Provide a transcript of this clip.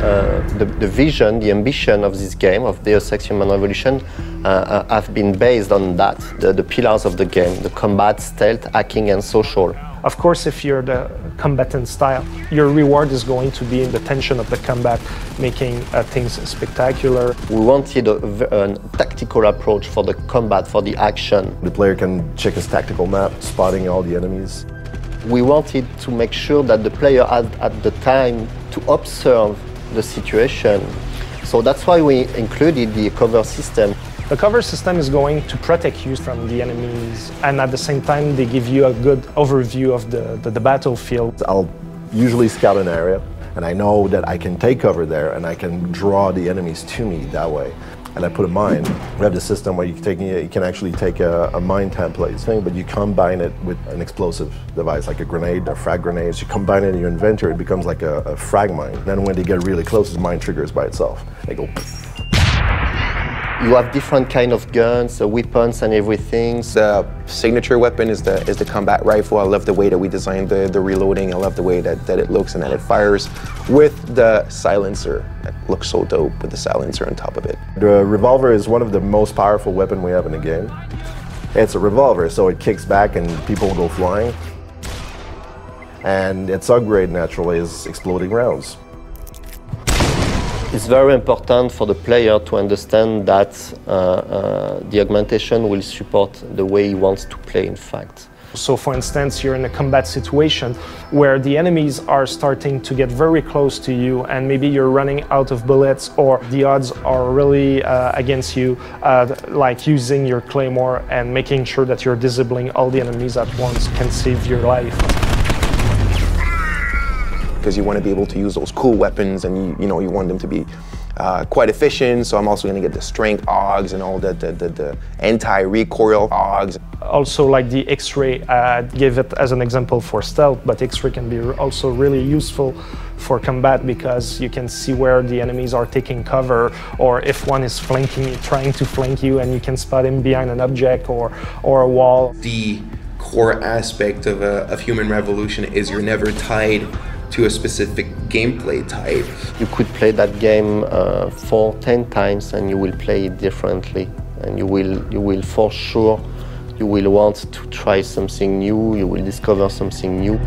the vision, the ambition of this game, of Deus Ex Human Revolution, have been based on that, the pillars of the game, the combat, stealth, hacking, and social. Of course, if you're the combatant style, your reward is going to be in the tension of the combat, making things spectacular. We wanted a tactical approach for the combat, for the action. The player can check his tactical map, spotting all the enemies. We wanted to make sure that the player had at the time to observe the situation. So that's why we included the cover system. The cover system is going to protect you from the enemies, and at the same time they give you a good overview of the battlefield. I'll usually scout an area, and I know that I can take cover there and I can draw the enemies to me that way. And I put a mine. We have the system where you can actually take a mine template thing, but you combine it with an explosive device, like a grenade, a frag grenade. So you combine it in your inventory, it becomes like a frag mine. Then when they get really close, the mine triggers by itself. They go. You have different kind of guns, weapons, and everything. The signature weapon is the combat rifle. I love the way that we designed the reloading. I love the way that it looks and that it fires with the silencer. It looks so dope with the silencer on top of it. The revolver is one of the most powerful weapons we have in the game. It's a revolver, so it kicks back and people go flying. And its upgrade naturally is exploding rounds. It's very important for the player to understand that the augmentation will support the way he wants to play, in fact. So for instance, you're in a combat situation where the enemies are starting to get very close to you and maybe you're running out of bullets or the odds are really against you, like using your claymore and making sure that you're disabling all the enemies at once can save your life. Because you want to be able to use those cool weapons and you want them to be quite efficient. So I'm also going to get the strength augs and all the anti-recoil augs. Also like the X-ray, gave it as an example for stealth, but X-ray can be also really useful for combat because you can see where the enemies are taking cover, or if one is trying to flank you, and you can spot him behind an object or a wall. The core aspect of Human Revolution is you're never tied to a specific gameplay type. You could play that game 10 times and you will play it differently, and you will for sure, you will want to try something new, you will discover something new.